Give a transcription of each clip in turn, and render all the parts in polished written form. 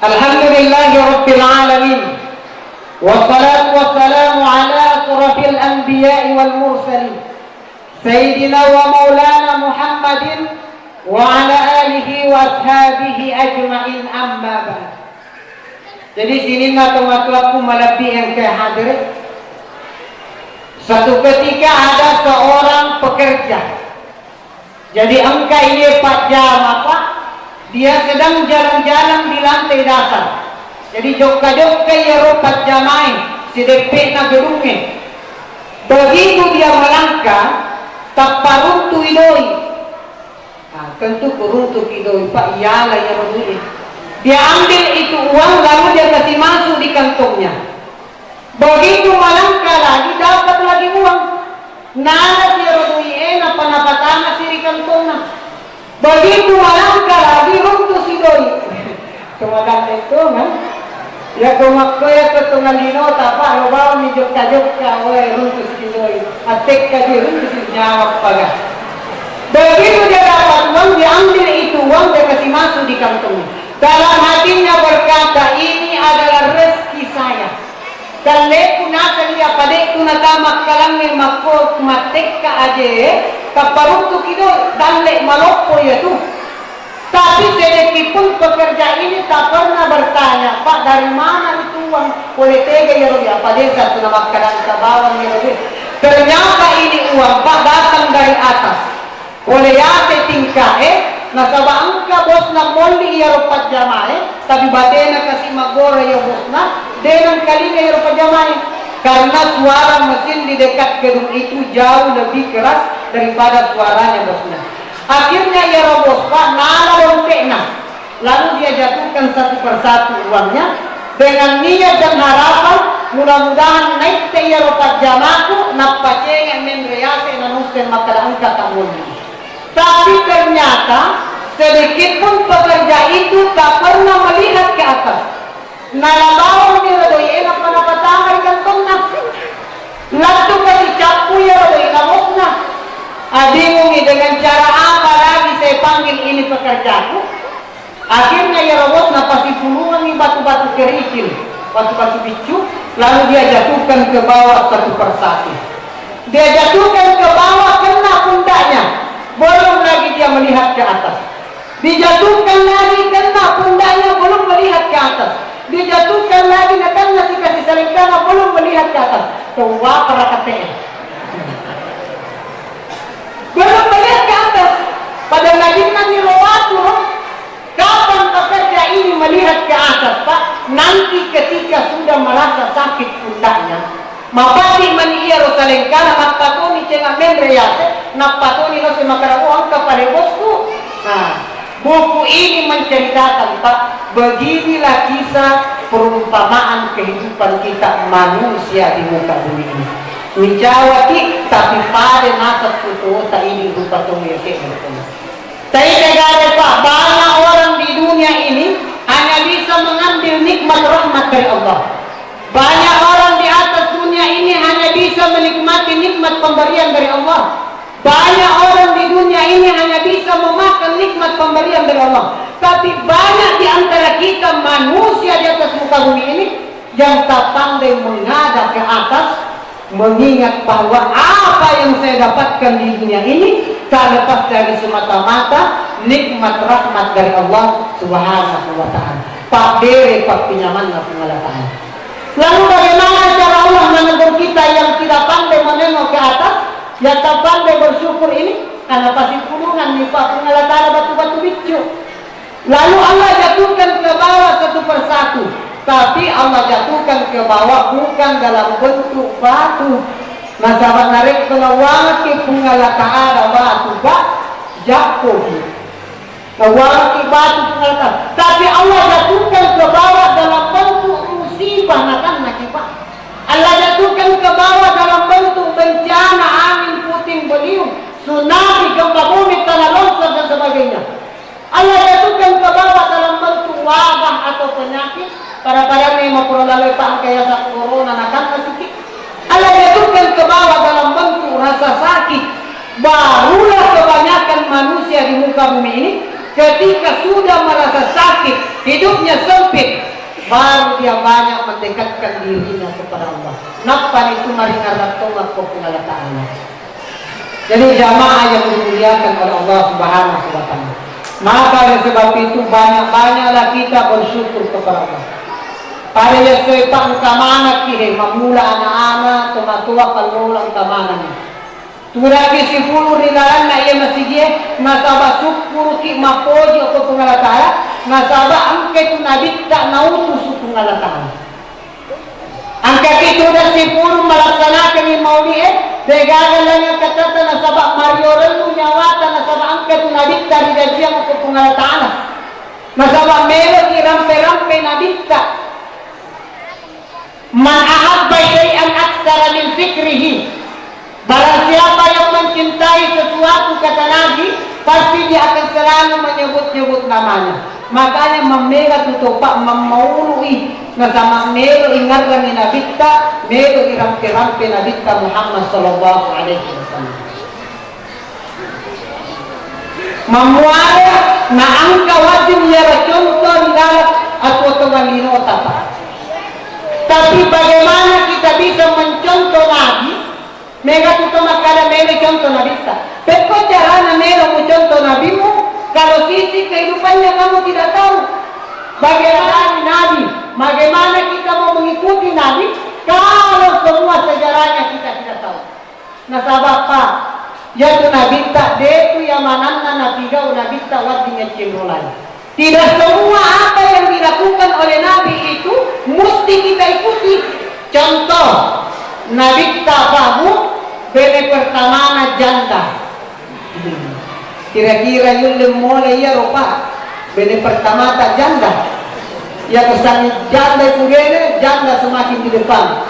Alhamdulillahi Rabbil Alamin. Wassalatu wassalamu ala asrafil anbiya'i wal mursalin Sayyidina wa maulana Muhammadin wa ala alihi wa ashabihi ajma'in, amma ba'd. Jadi sini teman-temanku melebih yang kehadir. Satu ketika ada seorang pekerja. Jadi angka ini 4 jam apa? Dia sedang jalan-jalan di lantai dasar. Jadi jokka-jokka ya ropat jamai, si depek na gedungnya. Begitu dia melangkah, tak paruntu idoi. Nah, tentu kuruntu idoi, Pak, iyalah ya rodui. Dia ambil itu uang lalu dia kasih masuk di kantongnya. Begitu melangkah lagi, dapat lagi uang. Nana si rodui napa-napa tanah si di kantongnya. Begitu melangkah lagi runtuh si doi. Kemudian itu kan, ya kemak ya ketungan dino apa lo bawa ni jokka runtuh si doi. Atek kaji runtuh si nyawa paga. Begitu dia dapat uang, dia ambil itu uang, dia kasih masuk di kantongnya. Dalam hatinya berkata, ini adalah rezeki saya. Dan leku nasa dia padek tu natamak kalangin makot matek ka aje kaparuntu kido dan lek maloppo ya tu. Tapi sedikit pun pekerja ini tak pernah bertanya, Pak, dari mana itu uang? Boleh tega ya Robi, apa desa tu nama kalang kabawang ya Robi. Ternyata ini uang Pak datang dari atas. Boleh ya tingkah nasaba angka bos nak molli ya ropat jamae, tapi badena kasih magora ya bos nak dengan kalinya ya ropat jamae. Karena suara mesin di dekat gedung itu jauh lebih keras daripada suaranya bosnya. Akhirnya ya bos Pak nala rompekna, lalu dia jatuhkan satu persatu uangnya dengan niat dan harapan mudah-mudahan naik te ya ropat jamaku napacenga menrease nanusen makala angka kamuli. Tapi ternyata sedikit pun pekerja itu tak pernah melihat ke atas. Nalabawang ni radoi enak manapatangay kantong na. Lato kasi capu ya radoi kamos na. Adingungi dengan cara apa lagi saya panggil ini pekerjaku. Akhirnya ya robos na pasipulungan ni batu-batu kerikil, batu-batu bicu, lalu dia jatuhkan ke bawah satu persatu. Dia jatuhkan ke bawah kena pundaknya. Belum lagi dia melihat ke atas. Dijatuhkan lagi kena pundaknya, belum melihat ke atas. Dijatuhkan lagi kena si kasih selingkana, belum melihat ke atas. Tua para KTM. Belum melihat ke atas. Pada lagi nanti lewatu. Kapan pekerja ini melihat ke atas, Pak? Nanti ketika sudah merasa sakit pundaknya. Mapati maniya ro selingkana, napatoni cenga menreyase, napatoni lo semakara uang kepada bosku. Nah, buku ini menceritakan, Pak, beginilah kisah perumpamaan kehidupan kita manusia di muka bumi ini. Mijawati tapi pada nasab kutuota ini rupa tunggu saya negara, Pak, banyak orang di dunia ini hanya bisa mengambil nikmat rahmat dari Allah. Banyak orang di atas dunia ini hanya bisa menikmati nikmat pemberian dari Allah. Banyak orang di dunia ini hanya bisa memakan nikmat pemberian dari Allah. Tapi banyak di antara kita manusia di atas muka bumi ini yang tak pandai menghadap ke atas, mengingat bahwa apa yang saya dapatkan di dunia ini tak lepas dari semata-mata nikmat rahmat dari Allah Subhanahu wa Ta'ala. Pak dere pak pinyaman na pengalataan. Lalu bagaimana cara Allah menegur kita yang tidak pandai menengok ke atas? Yang tak pandai bersyukur ini karena pasti pulungan nih Pak, pengalatara batu-batu bicu. Lalu Allah jatuhkan ke bawah satu persatu, tapi Allah jatuhkan ke bawah bukan dalam bentuk batu. Nah sahabat narik pengawalan ke pengalatara batu jatuh. Pengawalan ke batu pengalatara, tapi Allah jatuhkan ke bawah dalam bentuk musibah nakan Pak. Allah jatuhkan ke bawah dalam bentuk bencana, angin puting beliung, tsunami, gempa bumi, tanah longsor dan sebagainya. Allah jatuhkan ke bawah dalam bentuk wabah atau penyakit. Pada yang mau lalu pak kayak saat corona nakan sedikit. Allah jatuhkan ke bawah dalam bentuk rasa sakit. Barulah kebanyakan manusia di muka bumi ini ketika sudah merasa sakit, hidupnya sempit, baru dia banyak mendekatkan dirinya kepada Allah. Napa itu maringarat tongak ko Allah Ta'ala. Jadi jamaah yang dimuliakan oleh Allah Subhanahu wa Ta'ala. Maka oleh sebab itu banyak-banyaklah kita bersyukur kepada Allah. Para yesoy pang kamana kihe mamula anak-anak tumatua kalula kamana ni. Turaki si pulu rilaran na iya masigye nasaba syukur ki mapoji ko pungalatala nasaba angke tu nabitta nautu su pungalatala. Angka itu dah si pulu melaksanakan ni mauli degagalannya kata nasaba marioran nyawata nasaba angke tu nabitta ridajian ko pungalatala. Nasaba melo ki rampe-rampe nabitta. Man ahabba syai'an aktsara min fikrihi. Barang siapa yang mencintai sesuatu kata Nabi, pasti dia akan selalu menyebut-nyebut namanya. Makanya memega tutupak memaului nasama melo ingatkan Nabi kita, melo irampe-rampe Nabi kita Muhammad sallallahu alaihi wasallam. Memuara na angka wajib ya contoh di dalam atau temanino tapa. Tapi bagaimana kita bisa mencontoh Nabi? Mega tuto makala mele contoh Nabi kita. Pero cara melo mo contoh Nabimu kalau sisi kehidupannya kamu tidak tahu. Bagaimana Nabi? Bagaimana kita mau mengikuti Nabi kalau semua sejarahnya kita tidak tahu? Nasabah Pak, yaitu Nabi kita, dia itu yang manana Nabi kau Nabi kita wadinya cemolai. Tidak semua apa yang dilakukan oleh Nabi itu mesti kita ikuti. Contoh, Nabi tafahu bene pertama janda. Kira-kira yung mulai ya rupa bene pertama tak janda. Ya kesan janda itu bene janda semakin di depan.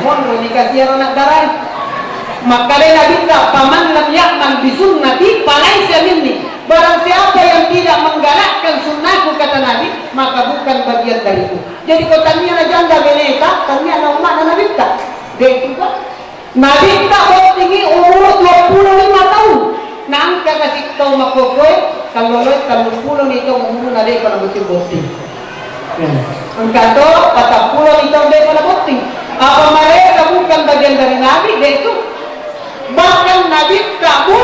Mohon dikasih anak darah. Maka Nabi tak paman lam yakman bisunnati falaisa minni. Barang siapa yang tidak menggalakkan sunnahku kata Nabi, maka bukan bagian dariku. Jadi kau tanya janda beneta, tanya nama Nabi tak. Dia itu kan Nabi tak mau tinggi umur 25 tahun. Nangka kasih tahu makokoy kalau lo kalau pulau itu umur nade pada bukti. Angka tu 40 itu dia pada bukti. Apa mereka bukan bagian dari Nabi? Dia itu bahkan Nabi kamu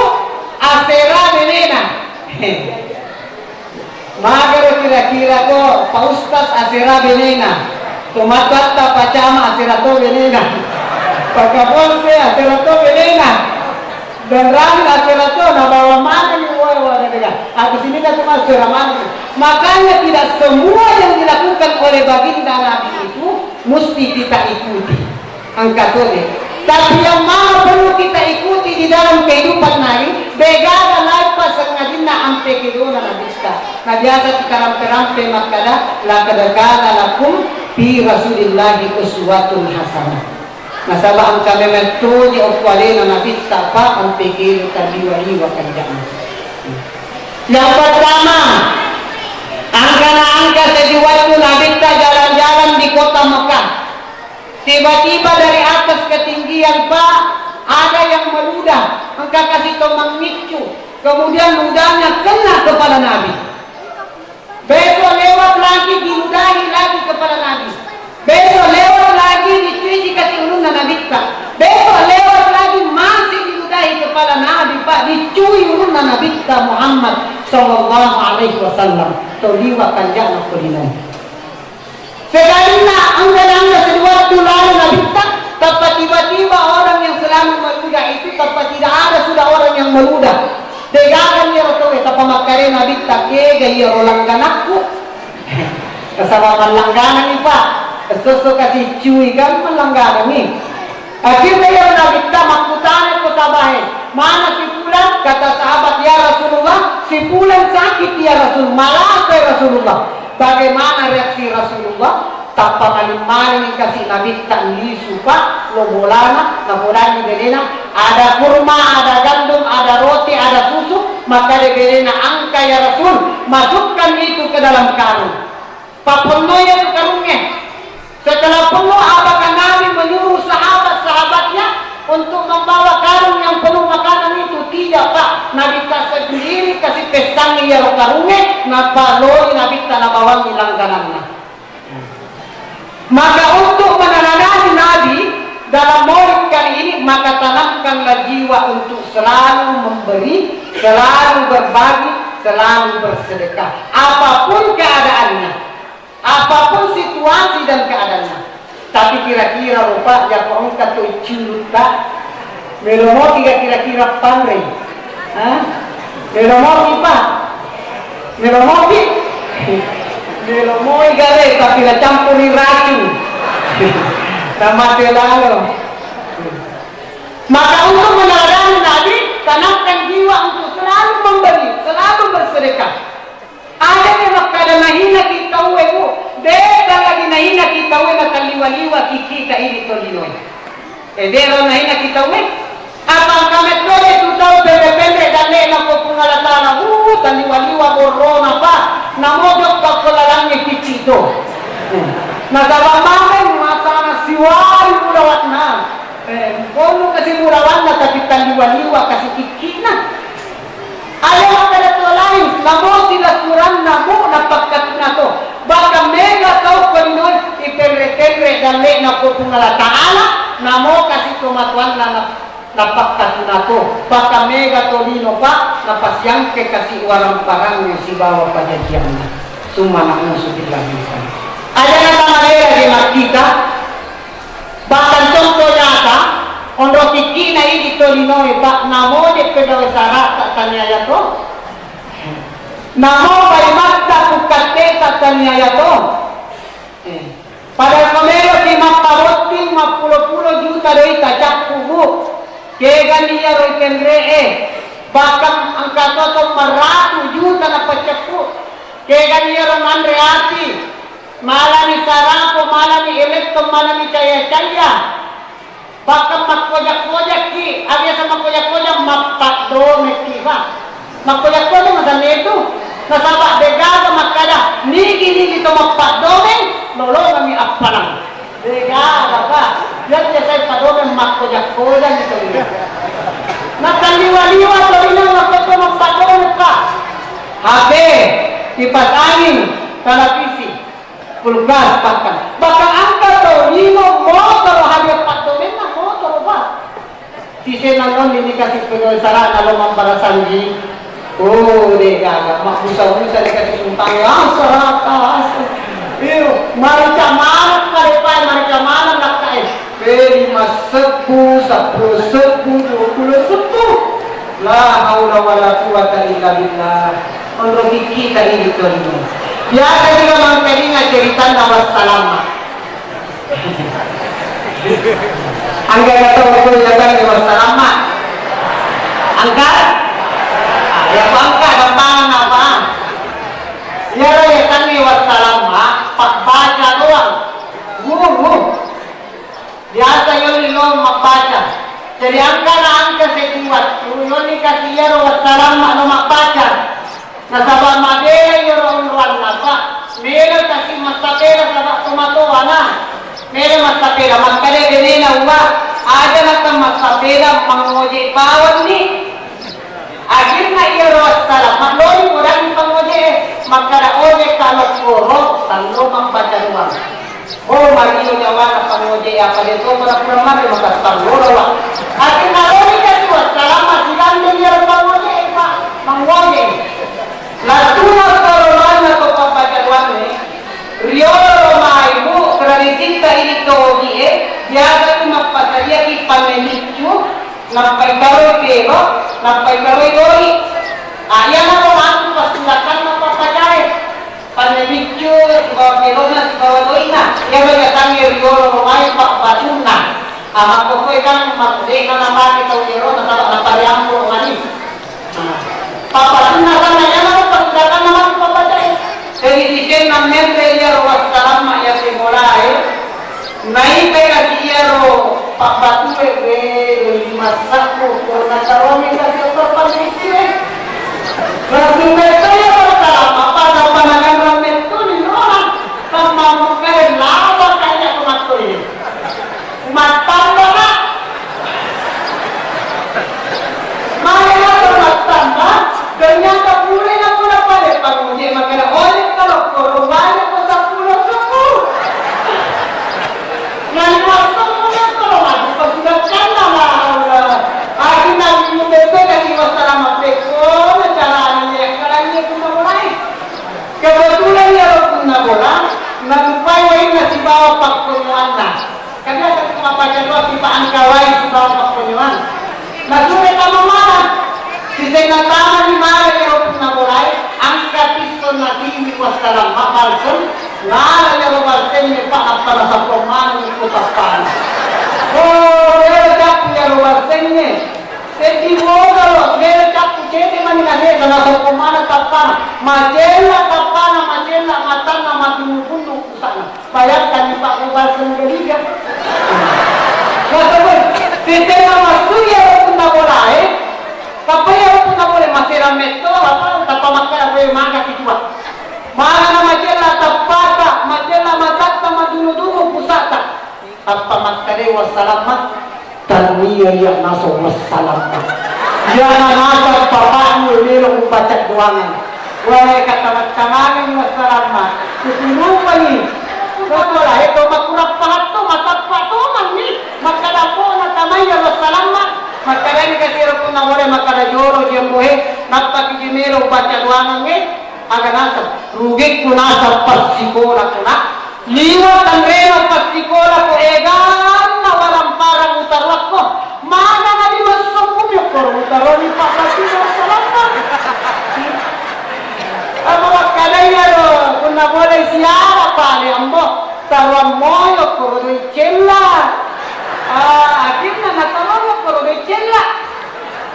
asera benena. Maka kira-kira kok Pak Ustaz asera benena. Tomat pacama asera to benena. Pagkapon siya, aserato benena. Dan rami aserato na bawa mana ni wala daga. At sini na tuma seraman. Makanya tidak semua yang dilakukan oleh baginda Nabi itu mesti kita ikuti. Angka tole. Tapi yang mana perlu kita ikuti di dalam kehidupan Nabi, begaga naik pasang ngadina ampe kedona Nabi kita. Na biasa kita rampe-rampe makada la kadagana lakum fi Rasulillahi uswatun hasanah. Nasaba ang kami mentuji okwali na nabita pa ang pigil kaliwa-liwa kanjaan. Yang pertama, angka-angka sediwatu nabita jalan-jalan di kota Mekah. Tiba-tiba dari atas ketinggian Pak ada yang meludah. Angka kasih to memicu. Kemudian ludahnya kena kepada Nabi. Besok lewat lagi diludahi lagi kepada Nabi. Besok lewat lagi dicuci kasih ulun Nabi Pak. Besok lewat lagi masih diludahi kepada Nabi Pak. Dicui ulun Nabi Pak Muhammad sallallahu alaihi wasallam. Toliwa kanjana kulinan. Sekarang angka-angka sewaktu lalu Nabi Pak. Tapi tiba-tiba orang yang selalu meludah itu tapi tidak ada sudah orang yang meludah. Degagan ya roto tapi makare Nabi Tak gaya rolanggan aku. Kesalahan langganan ni Pak. Sesuatu kasih cuy kan melanggar ni. Akhirnya ya Nabi kita makutannya ko sabahin. Mana si Fulan kata sahabat ya Rasulullah, si Fulan sakit ya Rasul, malah ya Rasulullah. Bagaimana reaksi Rasulullah? Tanpa maling-maling kasih Nabi tak suka lo bolana, namulan gelena ada kurma, ada gandum, ada roti, ada susu, maka gelena angka ya Rasul, masukkan itu ke dalam karung. Papenuh yang karungnya. Setelah penuh, apakah Nabi menyuruh sahabat-sahabatnya untuk membawa karung yang penuh makanan itu? Tidak Pak. Nabi tak sendiri kasih pesangi ya karungnya, napa loi Nabi tak nabawangi langganannya. jiwa untuk selalu memberi, selalu berbagi, selalu bersedekah. Apapun keadaannya, apapun situasi dan keadaannya. Tapi kira-kira rupa ya kong katoy ciluta, melomo kira-kira panre, melomo pa, melomo melomo igare tapi la campuri racun, sama telalo. Maka untuk meneladani Nabi, tanamkan jiwa untuk selalu memberi, selalu bersedekah. Ada yang makada nahina kita uewu, deka lagi nahina kita uwe makaliwa-liwa kita ini tolinoy. Dero nahina kita uwe, apang kami tole tutau pende-pende dan lena ko pungalatana, taliwa-liwa borona pa, namojok ka kolalangnya kicito. Nagawamamay mata na siwari mulawat na. Kono kasi mulawan na tapi taliwa-liwa kasi kikina. Ayaw ka na to lain, namo sila suran namo na pagkat na to. Baka mega tau kolinoy, iperre-perre dali na po pungalataala, namo kasi tumatuan na napagkat na to. Baka mega tolino pa, napasyangke kasi walang parang yung sibawa padyadyan na. Sumana ang sutilahisan. Ada na tamalera di makita, bahkan contoh nyata, onro kikina ini tolinoy pak namo de pedawe sara tak tanyaya to, namo bay magda kukate tak tanyaya to. Pada komero di maparoting 50 juta doi tajak kubu, kegan dia roi kendree, bahkan angka toto 100 juta na pacapu, kegan dia roi mandreati. Malami sarapo, malami elekto, malami caya-caya. Baka magkojak-kojak ki. Agya sa magkojak-kojak, mapakdo mekiba. Magkojak-kojak masan ito. Nasaba degaga magkada. Nigi-nigi ito mapakdomen. Lolo kami apalang. Degaga pa. Yan niya sa'y padomen magkojak-kojak ito. Nakaliwa-liwa ito rin ang magkojak pa. Habe, kipas angin, televisi. Pulgas bahkan angka to limo motor hanya patomen na motor ba sisi nanon ini kasih pegawai saran kalau mambarasanji de gaga makusa-kusa dikasih sumpang sarata iyo maricamana karepai maricamana nakkae peri masepu 10 sepu 20 sepu la haula wala quwata illa billah untuk kita ini tuh. Biasa juga mengkajinya cerita nama salama. Angga kata waktu jaga nama salama. Angga? Ya angka gampang apa? Ya ya kan nama salama. Pak baca doang. Guru. Biasa yoni lo membaca. Jadi angka sekuat. Yoni kasih ya nama salama no membaca. Nasabah madera yoro unruan napa mera kasih masapera sabak tumatuwa na mera masapera makade genena uwa ada nakam masapera pangoje pawan ni akhirnya yoro salah makloi orang pangoje makara oje kalau koro tanglo membaca ruang oh mari yo jawana pangoje apa deto para pramar maka tanglo rawa akhirnya ori kasih salam silang dia pangoje pak mangoje Latuna korona to papajawane riolo maibu tradisi ini to biasa cuma pasaria di pamenicu nampai karo pero nampai karo doi ayah na romantu pasilakan na papajai pamenicu pero na bawa doi na ya baga tangi riolo mai pak batuna ama ko kan makde kana mati to ero na na pariampo mani papa na kana ya pagdakan naman papatay. Jadi isin na mente yaro wassalam ya si mulai. Nai pera yaro pabatu be masak ko na karami kasi papalisi. Rasul mente yaro wassalam apa na panangan ramen to ni orang kamamu kare lawa kaya kumatoy. Matanda na. Maya matanda ternyata boleh na pula pale pangunji makana oleh kalau korobane ko sa pulo suku ngan masuk punya kalau maju pagdakan na ay paangkaway sa bawat penyuan. Nasulit ang mamana. Sisay na tama ni Mara yung nabulay, ang kapisto na timi was talang mapalson, ngala niya rubalsen niya pa para sa pumano ng kutaspan. Pero japu niya rubalsen niya. Jadi mo pero japu chete manilase sa nasa pumano tapana. Majela tapana, majela matana, matinupuno kusana. Bayangkan ni Pak Rubalsen geliga. Kasabay, sisay na masuya yung nabulay, kapaya ko na boleh masih ramai tu apa tapamakkan apa yang maga kitua mana na majela tapata majela matata madunu pusata tapamakkan wassalamat tanwiya yang naso wassalamat ya nasa papamu lelo baca doangan wahai kata tamangan wassalamat kusilupa ni betul lah itu makurap pahat tu matapa tu mani makadapo na tamaya wassalamat Makanya kasih pun namanya makanya joro dia boleh nampak kimero baca doangan ni agak nasab rugi kunasa persikola kuna liwa tanreno persikola ko egan na walang parang utarwat ko mana nga di masuk kumyo ko utaron ni papasino salamat ang mga kalaya ro kung na boleh siara pali ambo tarwan moyo ko doy chella akhirnya natarono kalau becela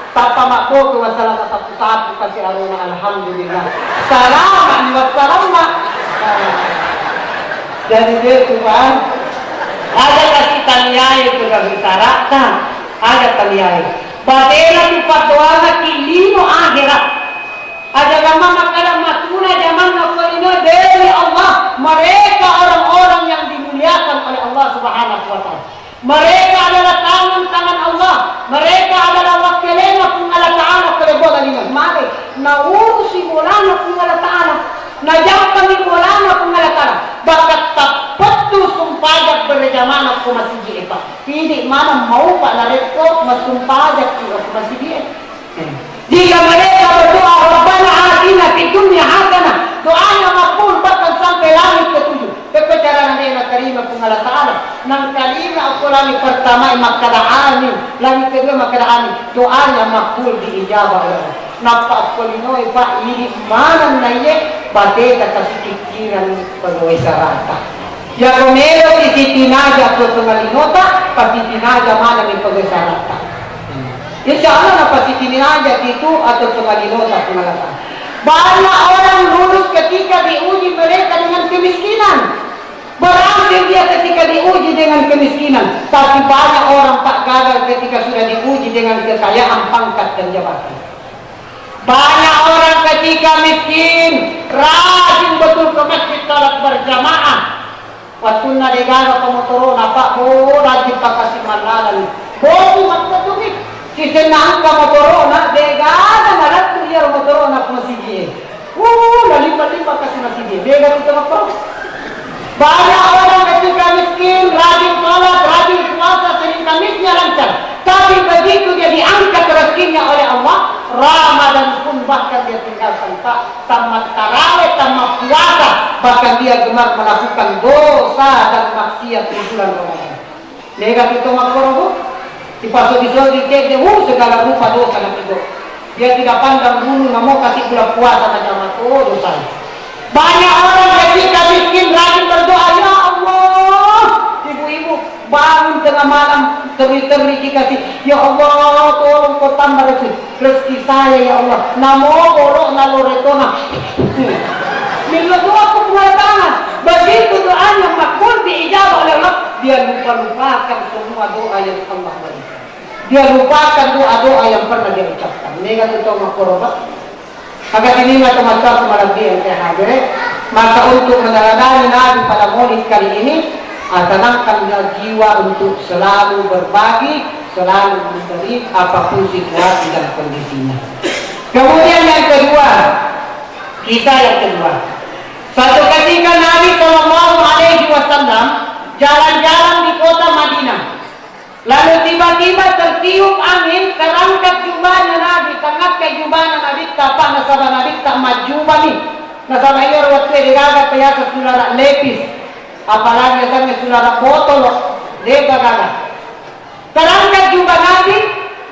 tanpa makbo masalah satu-satu kasih aruna alhamdulillah salaman wassalama jadi dia Tuhan ada kasih taniai itu dari sarata ada taniai badela di patuana kilino akhirat ada gamma makala matuna zaman nakoino dari Allah mereka orang-orang yang dimuliakan oleh Allah Subhanahu wa taala. Mereka adalah tangan Allah. Mereka adalah wakilnya kung Allah Ta'ala kaleboda ninyo. Mari, naurusi mulana kung Allah Ta'ala. Najampan ni mulana kung Allah Ta'ala. Bakat tapat tu sumpajak berjamaah kung masigi ito. Hindi mana mau pa narito masumpajak kung masigi ito. Jika mereka berdoa, Rabbana atina fid dunya hasanah. Doanya makbul bahkan sampai langit ketujuh. Kepecaran na karima kung Allah Ta'ala. Nang kalima ako lagi pertama makadaanin. Langit kedua makadaanin. Doanya makbul diijabah oleh Allah. Napapulinoy pa ini mana na iye bateta kasi pikiran pagawai sarata. Ya romero isitinaja ko tungalinota pasitinaja mana may pagawai sarata. Insya Allah na pasitinaja dito atau tungalinota tungalata. Banyak orang lulus ketika diuji mereka dengan kemiskinan. Berhasil dia ketika diuji dengan kemiskinan. Tapi banyak orang tak gagal ketika sudah diuji dengan kekayaan, pangkat dan jabatan. Banyak orang ketika miskin, rajin betul ke masjid salat berjamaah. Waktu negara pemotoro napak rajin pakasih malalan. Bobi makatumi. Si senang ka motoro na degada nalat tuya motoro na masjid. Lima-lima kasih masjid. Degada itu apa? Banyak orang ketika miskin, rajin sholat, rajin puasa, Senin Kamisnya lancar. Tapi begitu dia diangkat rezekinya oleh Allah, Ramadan pun bahkan dia tinggalkan tamat tarawih, tamat puasa, bahkan dia gemar melakukan dosa dan maksiat di bulan Ramadan. Negatif itu makro dipasok dicek dia, segala rupa dosa dan itu. Dia tidak pandang dulu, nggak mau kasih bulan puasa macam dosa. Banyak orang ketika miskin rajin berdoa, ya Allah, ibu-ibu bangun tengah malam teri-teri dikasih, ya Allah tolong kau tambah rezeki saya ya Allah. Namo borok naloretona. Bila doa kemuliaan, begitu doanya makbul diijabah oleh Allah, dia lupakan semua doa yang Allah beri. Dia lupakan doa-doa yang pernah dia ucapkan. Ini kan itu makorobat. Agak ini nggak teman-teman malagi yang saya hadir, maka untuk meneladani Nabi pada Maulid kali ini, tenangkanlah jiwa untuk selalu berbagi, selalu memberi apapun situasi dan kondisinya. Kemudian yang kedua, kisah yang kedua. Suatu ketika Nabi SAW jalan-jalan di kota Madinah. Lalu tiba-tiba tertiup angin, terangkat jubahnya Nabi, terangkat jubahnya Nabi, tapak nasabah Nabi, tak majubah nih. Nasabah ini waktu diraga biasa sulara lepis, apalagi misalnya sulara botol, lega gaga. Terangkat jubah Nabi,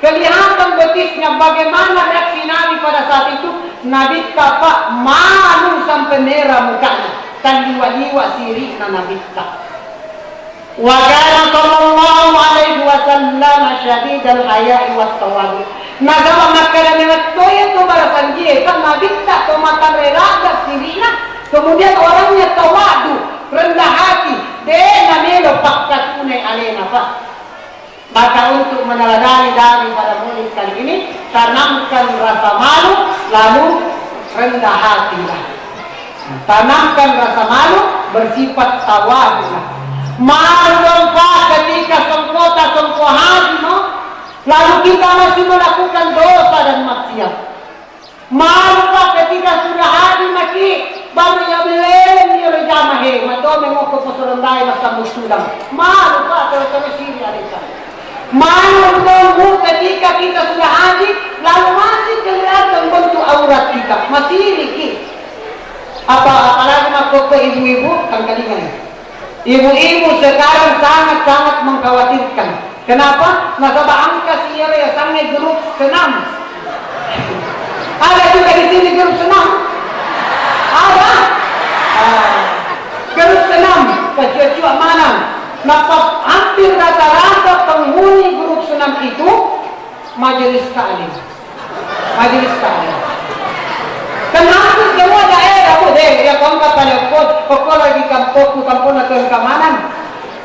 kelihatan betisnya bagaimana reaksi Nabi pada saat itu. Nabi tak malu sampai merah mukanya. Dan liwa-liwa sirikna Nabi tak. Wa kana sallallahu alaihi wasallam syadidal haya'i wat tawadu. Nagama makana menatoya to barasan dia kan Nabi tak to makan relaga sirikna. Kemudian orangnya tawadu, rendah hati. Dia namelo pakkat unai alena pak. Maka untuk meneladani daripada murid kali ini, tanamkan rasa malu, lalu rendah hatilah. Tanamkan rasa malu, bersifat tawadhu. Malu dong pak ketika sengkota hati, no? Lalu kita masih melakukan dosa dan maksiat. Malu pak ketika sudah hati maki, baru yang meleleng dia rejama he, matome ngoko posorondai masa musudam. Malu pak kalau sini ada. Malu dong ketika kita sudah haji, lalu masih kelihatan bentuk aurat kita, masih riki. Apalagi makok ke ibu-ibu, kan kalingan. Ibu-ibu sekarang sangat-sangat mengkhawatirkan. Kenapa? Nasabah angka siapa ya sangat grup senam. Ada juga di sini grup senam. Ada. Grup senam, kecuali mana? Maka hampir rata-rata penghuni grup senam itu majelis taklim. Majelis taklim. Kenapa semua daerah boleh ya kongka pada pokok lagi kampung atau keamanan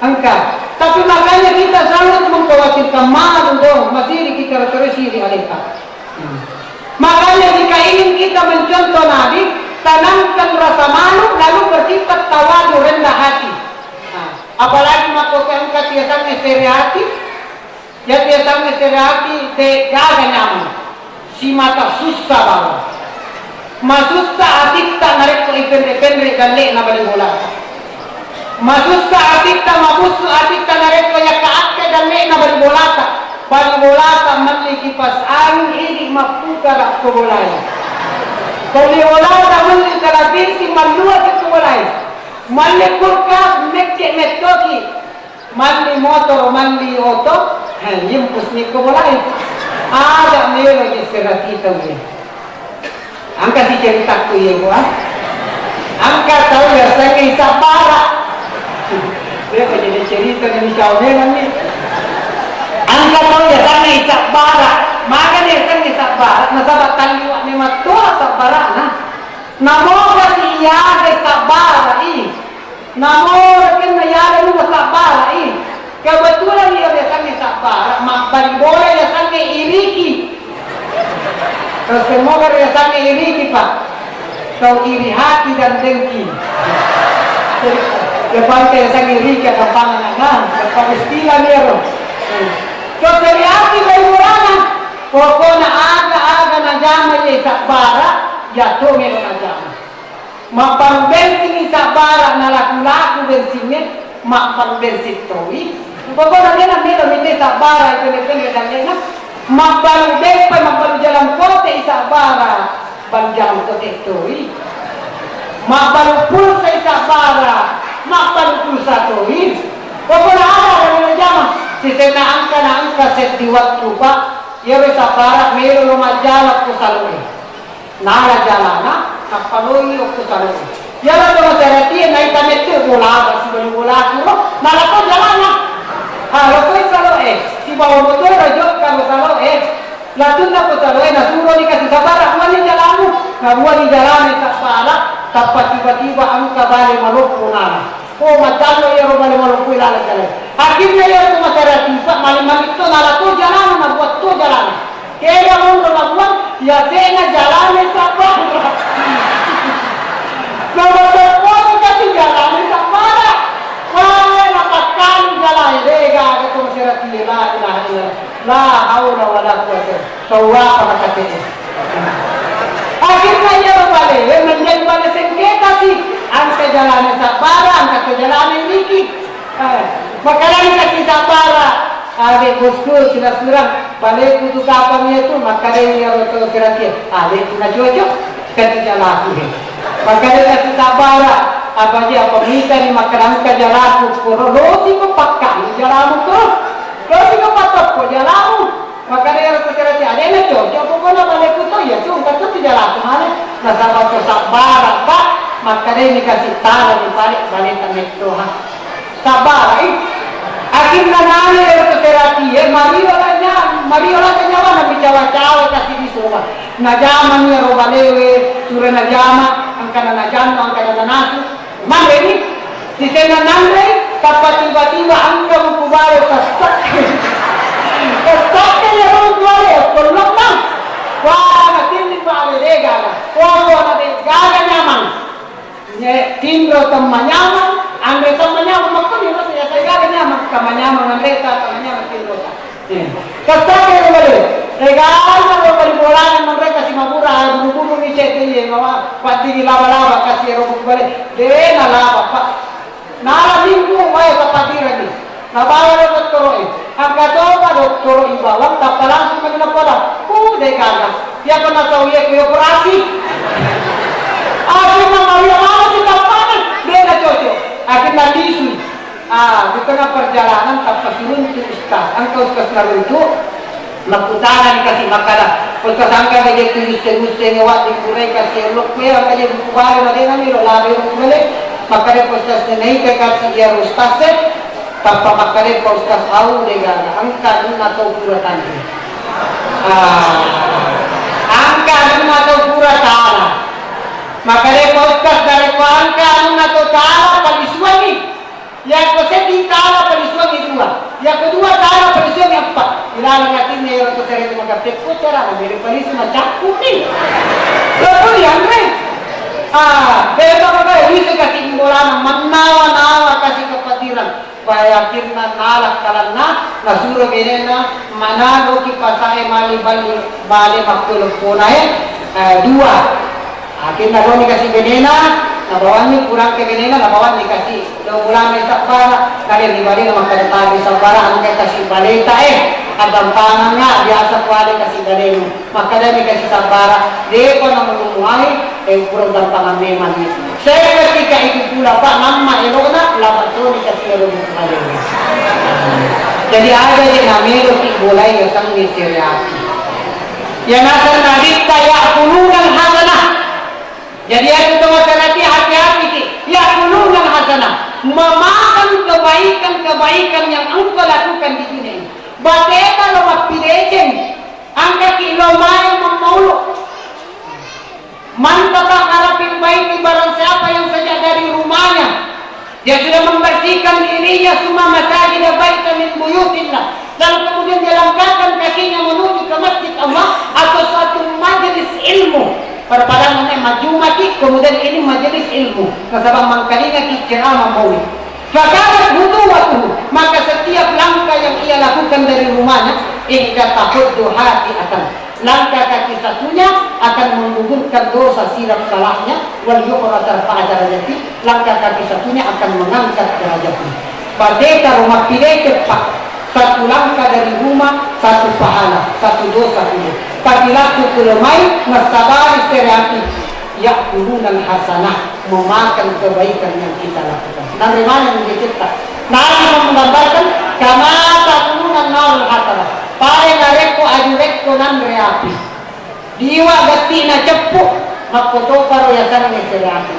angka. Tapi makanya kita sangat mengkhawatirkan malu dong masih kita terus di alika. Makanya jika ingin kita mencontoh Nabi, tanamkan rasa malu lalu bersifat tawadu rendah hati. Apalagi makokan katiasan seriati, ya tiasan seriati te jaga nyaman, si mata susah bawa, masusah atik tak narik ko ipendre galle na balik bola, masusah atik tak mabusu atik tak narik ko ya kaat galle na balik bola tak mali kipas angin ini mapukar ko bolanya, kalau bola tak mali kalabin si malua ko bolanya. Mali kulkas mekke metoki, mali motor, mali auto, yang pusnik ko boleh. Ada melo je serat kita ni. Angka dicerita ku ye gua. Angka tahu ya saya isabara. Dia ko jadi cerita ni jauh ni. Angka tahu ya saya isabara. Maka dia saya isabara. Nasabak taliwa ni matua sabara na. Namo kasi iya sabara ini. Namo kena ya lu sabara ini. Kebetulan dia biasanya sabara, mak boleh biasanya iriki. Kalau semua biasanya iriki pak. Kau iri hati dan dengki. Lepas biasanya iriki gampang nangan, gampang istilah dia loh. Kau dari hati bermurana. Pokoknya aga najama ye sabara. Ya to mero najama. Mapang bensin sabara na laku bensinnya mapang bensin toi. Pokoknya dia mero mite sabara itu dan lena. Mapang bensin mapang jalan kota sabara bang jalan kota toi. Mapang pulsa sabara mapang pulsa toi. Pokoknya ada najama. Sisena angka set di waktu pak. Ya sabara mero lumajala ku saloi. Nala jalana kapaloi okko saroi yala to sarati nai tamette bola si bola sulo nala to jalana lo ko saroi si bawa motor rajo ka saroi la tunna ko saroi na sulo ni kasi sabara wali jalanu na wali jalane sapala tappa tiba-tiba angka bale malukku nala ko matalo yero bale malukku ilala jale akhirnya yero to sarati pak mali to nala to jalana na buat to jalana kaya mundo na buat ya tena jalane sabara Nabatapon kasi jalane sabara kaya napakkan jalane rega ito masirati la haula wala quwwata tawa pamakate akhirnya ya bale menjadi bale sengketa sih angka jalane sabara angka jalane niki makanan kasi sabara ade bosku sudah balik kutu kapang itu maka dia betul kira-kira ade na cocok kata jalaku maka dia kasih sabara apa dia pemita ni makanan ka jalaku korolosi ko pakkan jalamu ko Kasi kapatap ko, jalan. Maka dia harus bercerita, ada yang cocok, pokoknya balik itu ya cuma itu jalan kemana? Nah sahabat ko sabar, Pak. Maka dia dikasih tahu di balik tanah Tuhan. Sabar, akhirnya nanya harus bercerita, Mariola kenyawa nabi cawa-cawa kasih di soba. Najaman ya robalewe, surah najama, angkana najama, angkana nasu. Mana ini? Si sana nandre, dapat tiba-tiba angka mukubare kastak. Kastak ya mukubare, tolong nang. Wah, natin di pa alega na. Wah, natin gaga nyaman. Timbro tamanyaman, andre tamanyaman, makanya saya gaga nyaman, tamanyaman, andre tamanyaman timbro. Kastak ya robale. Regalo na palibolan ng mereka si Magura, buru-buru ni Chetty, mga pati di laba-laba kasi robot balik. De nalaba pa. Nalabing mo may kapatiran ni. Nabawa na doktoro eh. Ang katoka doktoro ibawang tapalang sa kanila pala. De kaga. Kaya ko na sa uya ko operasi. Akin na mawala si tapanan. De na chocho. Akin na lisu. Di tengah perjalanan tapos turun ke ustaz. Ang ustaz na itu makutanan kasi makala pagkasangka na dito gusto ngawa di kuray kasi ulok kuya kaya bukubari na din namin labi yung kumali makare postas na nahi kaya sa iya ustaz papa makare postas au de gana angka nun na to puratan angka nun na to puratala makare postas dari ko angka nun na to tala palisuani yang ketiga palisuani dua yang kedua tala palisuani empat ilalang natin na yung sa rin magkapit ko tara na may palis macakot ni lalu yang rin beba mga iso kasi mula na manawa-nawa kasi kapatiran bayakir na nalak kalan na nasuro gini na manalo ki pasahe mali-bali magtulog po na dua akin na doon ni kasi gini na nabawan ni kurang ke gini na nabawan ni kasi mula may sakbara kalian di bali na magkadatabi sakbara ang kasi balita kadampangan nga biasa kuali kasi galing makadami kasi sakbara di ko na mamumuhay puro dampangan memang saya ketika itu pula pak nama elona labatoni kasi elona galing jadi ada yang namero mulai yang sang nisiriati yang asal nabi kaya puluhan hasanah jadi ada tawakkalati hati-hati ya puluhan hasanah memakan kebaikan yang engkau lakukan di dunia ini. Bateka lo mapilegen, angka kilo main memuluk. Mantap harapin baik barang siapa yang sejak dari rumahnya dia sudah membersihkan dirinya semua masjid baik min buyutillah dan kemudian dia langkahkan kakinya menuju ke masjid Allah atau suatu majelis ilmu. Pada maju mati kemudian ini majelis ilmu. Nasabang mangkalinga ceramah mawi. Fakarat butuh maka setiap langkah yang ia lakukan dari rumahnya ihda tahuddu hati'atan langkah kaki satunya akan menggugurkan dosa silap salahnya wal yuqra tarfa'a darajati langkah kaki satunya akan mengangkat derajatnya padeka rumah pilih cepat satu langkah dari rumah satu pahala satu dosa pilih padilaku kulemai nasabari serati ya'kulunal hasanah memakan kebaikan yang kita lakukan. Dari mana yang dicipta? Nabi menggambarkan kama takunan naul hatara. Pare nareko ajureko nan reapi. Diwa gatina cepuk makoto paro yasan ni reapi.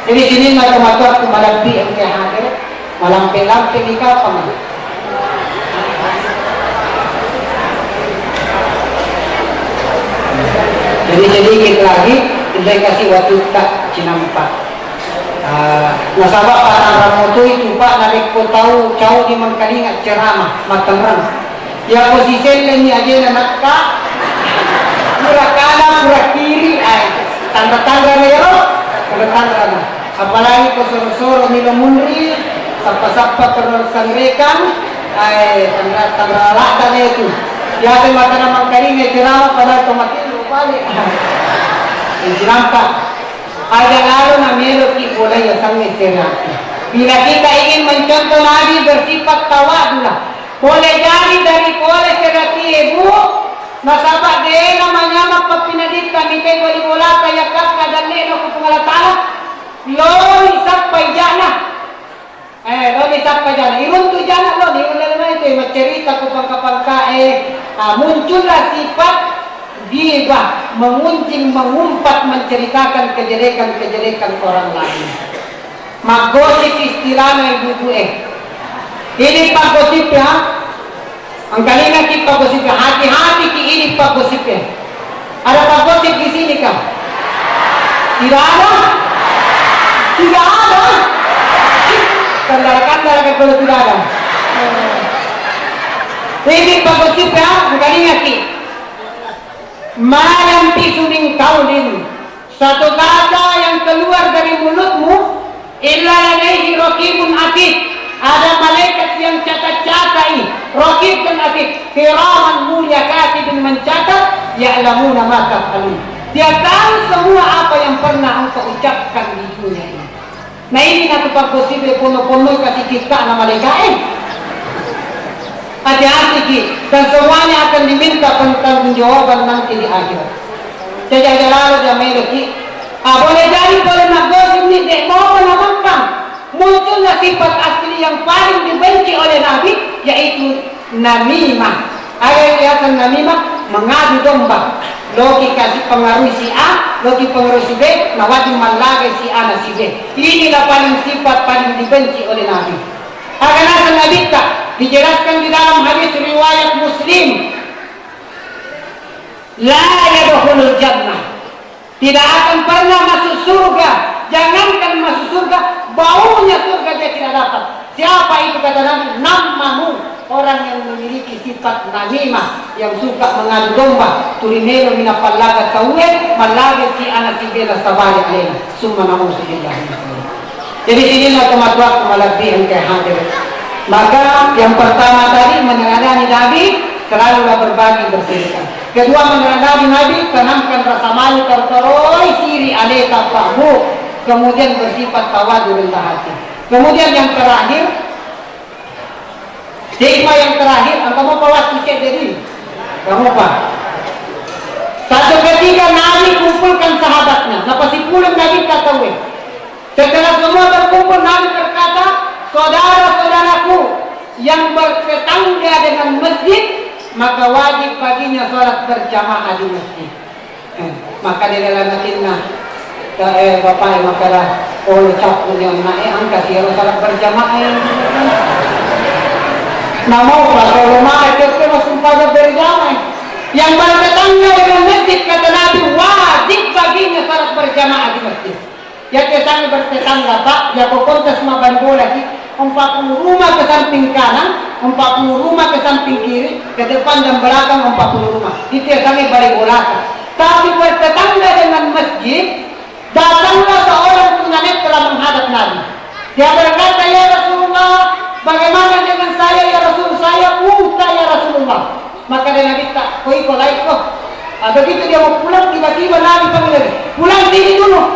Jadi sini matu-matu malampi ang hadir, malampi-lampi ikaw pa. Jadi sedikit lagi kita kasih waktu tak cinampak. Nasabak para ramoto itu pak narik ko tahu jauh di mangkalingat ceramah matamran. Ya posisi ini aja nakka pura kanan pura kiri tanda-tanda nero tanda-tanda. Apalagi ko soro-soro nila munri sapa-sapa tersanrekan tanda-tanda lata itu. Ya sa mata na mangkalingat ceramah pada tomatin balik. Nampak ada lalu namanya ki boleh ya sangat serati. Bila kita ingin mencontoh Nabi bersifat tawadhu, boleh jadi dari boleh serati ibu, nasabak dia namanya mapapinadit kami kay wali bola kaya kakak dan neno ko pangalatala, lo isap payjana. Lo kami sapa jana. Irun tu jana lo, irun lama itu mencerita ku pangka muncullah sifat ghibah, menguncing, mengumpat, menceritakan kejelekan-kejelekan orang lain. Maggosip istilahnya ibu-ibu ini pak gosip ya. Ang galingan ki pak gosip ya. Hati-hati ki ini pak gosip ya. Ada pak gosip di sini kah? Tidak ada. Tidak ada. Kandal-kandal kalau tidak ada. Ini pak gosip ya. Ang galingan ki. Malam pisuning kaulin. Satu kata yang keluar dari mulutmu illa ladaihi raqibun atid. Ada malaikat yang catat-catai, raqib dan atid, kiraman mulia katibin mencatat, ya'lamuna ma taf'alun. Dia tahu semua apa yang pernah engkau ucapkan di dunia ini. Nah ini nak posible pono-pono kasih kita nama malaikat. Hati-hati ki, dan semuanya akan diminta pertanggungjawaban nanti di akhirat. Jadi lalu dia meleki. Boleh jadi boleh nak gosip ni dek mau menamakan. Muncullah sifat asli yang paling dibenci oleh Nabi, yaitu namimah. Ada kelihatan namimah, mengadu domba. Loki kasih pengaruh si A, loki pengaruh si B, nawadi malage si A na si B. Inilah paling sifat paling dibenci oleh Nabi. Akan asal Nabi tak dijelaskan di dalam hadis riwayat Muslim. La yadkhulul jannah. Tidak akan pernah masuk surga. Jangankan masuk surga, baunya surga dia tidak dapat. Siapa itu kata Nabi? Namamu, orang yang memiliki sifat namimah, yang suka mengadu domba. Turinelo minapalaga tauwe, malaga si anak si bela sabari alena. Summa namu sujillah. Jadi inilah kematuan kemalabihan kaya hadir. Maka yang pertama tadi meneladani Nabi, selalulah berbagi bersedekah. Kedua meneladani Nabi, tanamkan rasa malu tertoroi siri aleta pakmu. Kemudian bersifat tawadu rendah hati. Kemudian yang terakhir, hikmah yang terakhir, engkau mau waktu cek jadi, kamu apa? Satu ketika Nabi kumpulkan sahabatnya, napa si pulang Nabi kata we. Setelah semua berkumpul, Nabi berkata, saudara-saudaraku yang bertetangga dengan masjid, maka wajib baginya sholat berjamaah di masjid. Maka di dalam hatinya bapak makalah capun yang naik angka sih harus salat berjamaah. Nama kalau rumah itu masuk pada berjamaah. Yang bertetangga dengan masjid kata Nabi wajib baginya salat berjamaah di masjid. Ya kesana bertetangga pak, ya kontes sama bandul lagi. 40 rumah ke samping kanan, 40 rumah ke samping kiri, ke depan dan belakang 40 rumah. Itu kami balik bolaka. Tapi bertetangga dengan masjid. Datanglah seorang tunanetra telah menghadap Nabi. Dia berkata, ya Rasulullah, bagaimana dengan saya ya Rasul? Saya buta ya Rasulullah. Maka dia Nabi tak, koi kok. Begitu dia mau pulang, tiba-tiba Nabi panggil, pulang sini dulu.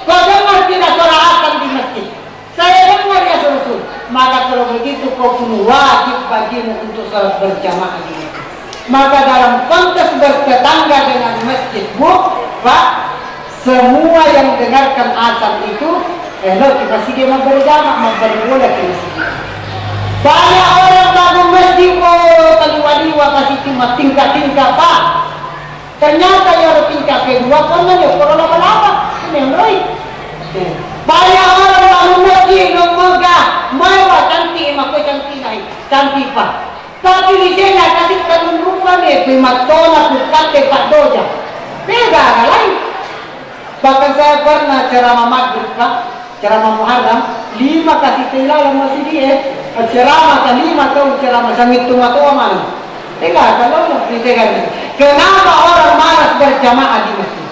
Kau dengar tidak suara azan di masjid? Saya dengar ya Rasul. Maka kalau begitu kau pun wajib bagimu untuk salat berjamaah di masjid. Maka dalam konteks bertetangga dengan masjidmu, Pak, semua yang dengarkan azan itu, kita sih dia mau berjamaah, mau berbola ke masjid. Banyak orang bangun masjid, taliwa-liwa kasih cuma tingkat-tingkat pak. Ternyata ya tingkat kedua pun ya kalau lama-lama ini yang banyak orang bangun masjid, megah, mewah, cantik, makanya cantik pak. Tapi di sini kasih penunjukan primadona, pukate, pak doja, beda lain. Bahkan saya pernah ceramah maghrib, ceramah Muharram, 5 kasih dalam masjid dia, ceramah kan 5 tahun ceramah, sambil tua-tua mana? Kalau kenapa orang malas berjamaah di masjid?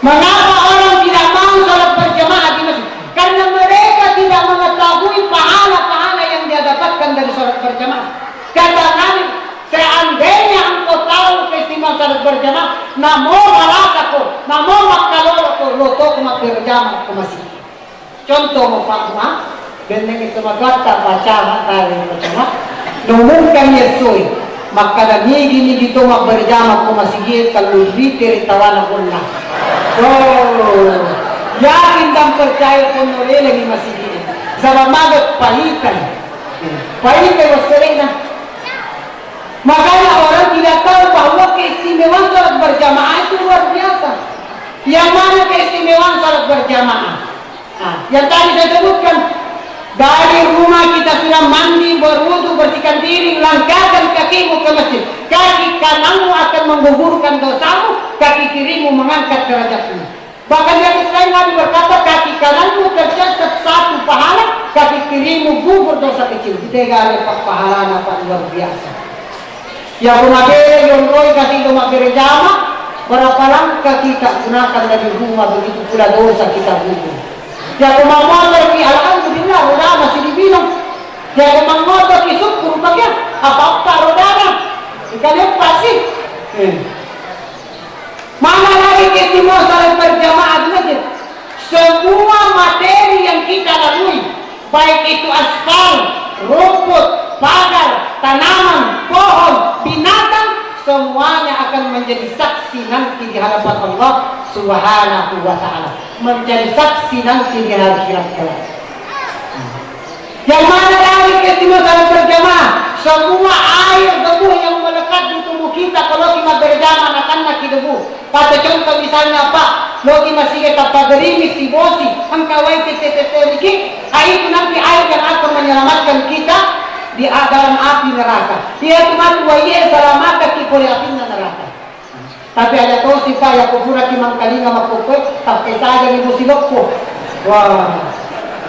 Mengapa orang tidak mau salat berjamaah di masjid? Karena mereka tidak mengetahui pahala-pahala yang dia dapatkan dari salat berjamaah. Kata Nabi, seandainya engkau tahu keistimewaan salat berjamaah, namo malakaku, namo makaloloko, loto kuma berjamaah ke masjid. Contoh mo Pak Ma, benteng itu magata baca materi berjamaah, numungkan Yesus, maka dan ini dito berjamaah ke masjid kalau dikiri tawana pun lah. Oh, yakin dan percaya pun oleh lagi masjid ini. sama magat pahitan. Pahitan wasserena. Makanya orang tidak tahu bahwa keistimewaan salat berjamaah itu luar biasa. Yang mana keistimewaan salat berjamaah? Nah, yang tadi saya sebutkan, dari rumah kita sudah mandi, berwudu, bersihkan diri, langkahkan kakimu ke masjid. Kaki kananmu akan menggugurkan dosamu, kaki kirimu mengangkat derajatmu. Bahkan di hadis lain Nabi berkata, kaki kananmu tercatat 1 pahala, kaki kirimu gugur dosa kecil. Tiga lepak pahala apa luar biasa. Yang rumah bere, yang roy kasih rumah bere jama, berapa langkah kita gunakan dari rumah, begitu pula dosa kita gugur. Yang rumah motor ki alhamdulillah udah masih dibilang. Yang rumah motor ki syukur bagian apa-apa rodanya. Kalian pasti. Mana lagi keistimewaan salat berjamaah di masjid? Semua materi yang kita lalui, baik itu aspal, rumput, pagar, tanaman, pohon, binatang, semuanya akan menjadi saksi nanti di hadapan Allah Subhanahu wa ta'ala. Menjadi saksi nanti di akhirat kelak. Yang mana dari keistimewaan salat berjamaah? Semua air debu yang melekat di tubuh kita kalau kita berjamaah akan nak debu. Pada contoh misalnya Pak, logi masih kita pagerimis si bosi, angkawai tete-tete air itu nanti air yang akan menyelamatkan kita di dalam api neraka. Dia cuma wahye selamat ki boleh api neraka. Tapi ada tahu si Pak yang kupura ki mangkalinga makukoy, tapi saja ni musilokko. Wah.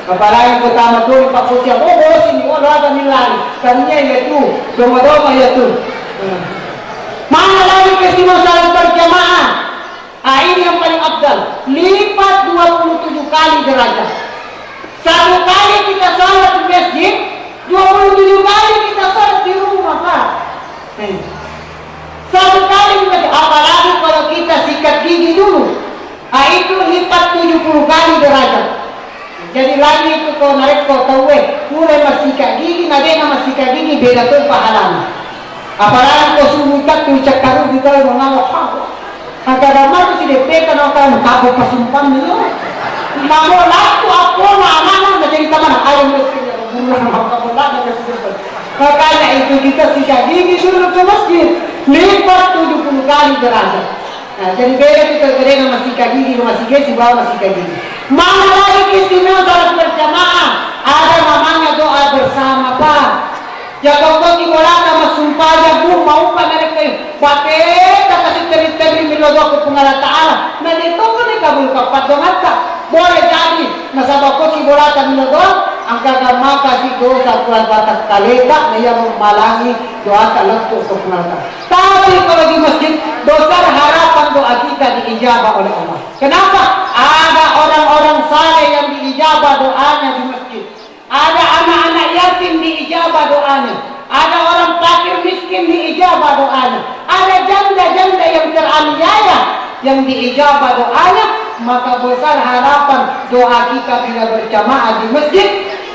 Kapalain ko tama tuloy pa po siya. Oh, boss, hindi ko wala nilari. Kanya yaitu, doma-doma yaitu. Mana lagi keistimewaan salat berjamaah? Ini yang paling abdal. Lipat 27 kali derajat. 1 kali kita salat di masjid, 27 kali kita salat di rumah, Pak. 1 kali di masjid. Apalagi kalau kita sikat gigi dulu. Itu lipat 70 kali derajat. Jadi lagi itu kau narik kau tahu mulai masih gigi, nadena masih gigi beda tuh pahalanya. Apalagi kau sumukat tuh cakaru kita mengalok apa? Agak ramai tu si DP kan orang kabur pasumpan ni. Namun laku apa mana menjadi taman ayam mestinya bulan apa bulan yang disebut. Makanya itu kita sikat gigi dulu ke masjid lipat 70 kali derajat. Nah, jadi beda kita kadang masih gigi, masih gigi, bawah masih gigi. Mana lagi keistimewaan salat berjamaah? Ada namanya doa bersama, Pak. Ya kau di bola nama sumpah ya bu mau kan mereka pakai tak kasih teri milodo ke pengalat Taala. Nah itu kan dikabul kapat dongat tak boleh jadi. Nasabah kau di bola tak milodo angka gama kasih dosa kuat batas kaleta dia membalangi doa tak lentuk ke pengalat. Tapi kalau di masjid dosa harapan doa kita diijabah oleh Allah. Kenapa? Ada orang-orang saleh yang diijabah doanya di masjid. Ada anak-anak yatim diijabah doanya. Ada orang fakir miskin diijabah doanya. Ada janda-janda yang teraniaya yang diijabah doanya. Maka besar harapan doa kita bila berjamaah di masjid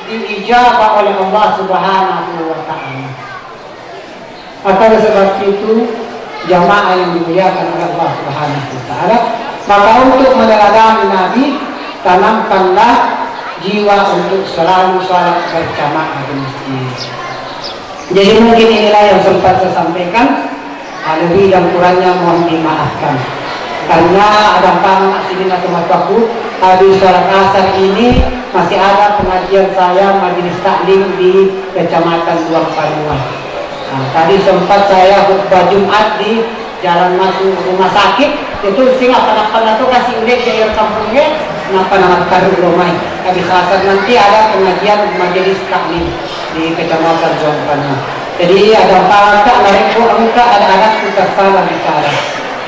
diijabah oleh Allah Subhanahu wa ta'ala. Atas sebab itu jamaah yang dimuliakan oleh Allah Subhanahu wa ta'ala, maka untuk meneladani Nabi, tanamkanlah jiwa untuk selalu salat berjamaah di masjid. Jadi mungkin inilah yang sempat saya sampaikan. Lebih dan kurangnya mohon dimaafkan. Karena ada panas sini atau mataku, habis sholat asar ini masih ada pengajian saya majelis taklim di Kecamatan Luang Paduan. Nah, tadi sempat saya khutbah Jumat di jalan masuk rumah sakit. Itu sih apa-apa tuh kasih udah ke kampungnya. Nama karu rumah. Habis asar nanti ada pengajian majelis taklim di Kecamatan Luang Paduan. Jadi ada pak lari muka ada anak kita salah bicara.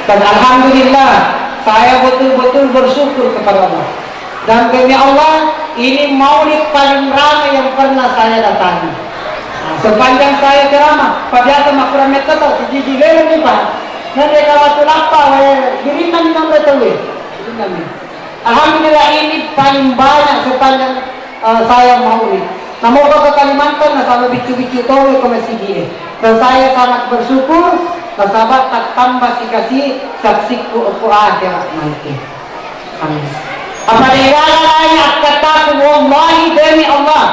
Dan alhamdulillah saya betul-betul bersyukur kepada Allah. Dan demi Allah ini maulid paling ramai yang pernah saya datangi. Nah, sepanjang saya ceramah, pada sama kurang tahu sejiji lele nih Pak. Nanti kalau tu lapa, diriman yang betul. Alhamdulillah ini paling banyak sepanjang saya maulid. Namun ke Kalimantan, sama bicu-bicu tahu ke masjid. Dan saya sangat bersyukur. Sahabat tak tambah kasih saksiku akhirat nanti. Amin. Apa dia lain kataku wallahi demi Allah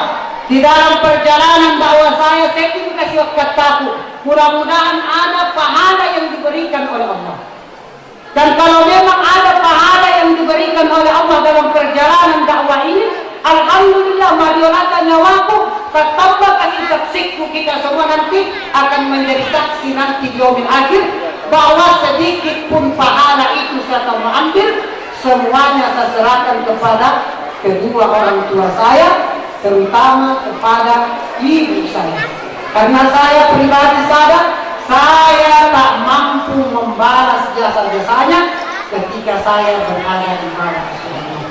Di dalam perjalanan dakwah saya itu kasih kataku, mudah-mudahan ada pahala yang diberikan oleh Allah. Dan kalau memang ada pahala yang diberikan oleh Allah dalam perjalanan dakwah ini, alhamdulillah, mariolata nyawaku, ketambah kasih saksiku kita semua nanti akan menjadi saksi nanti di yaumil akhir, bahwa sedikit pun pahala itu saya tahu mengambil, semuanya saya serahkan kepada kedua orang tua saya, terutama kepada ibu saya. Karena saya pribadi sadar, saya tak mampu membalas jasa-jasanya ketika saya berada di bawah suaminya.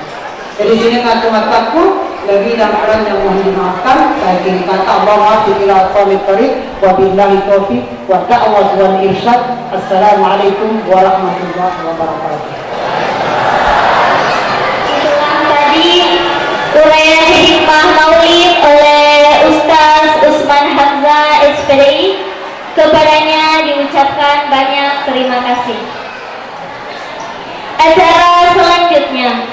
Jadi sini kata-kataku lebih dan kurang yang mohon dimaafkan. Saya kira kata Allah wa'afiq ila aqwamit thariq wa billahi taufiq wa da'wat wal irsyad. Assalamualaikum warahmatullahi wabarakatuh. Itulah tadi uraian hikmah maulid oleh Ustaz Usman Hamzah SPDI. Kepadanya diucapkan banyak terima kasih. Acara selanjutnya,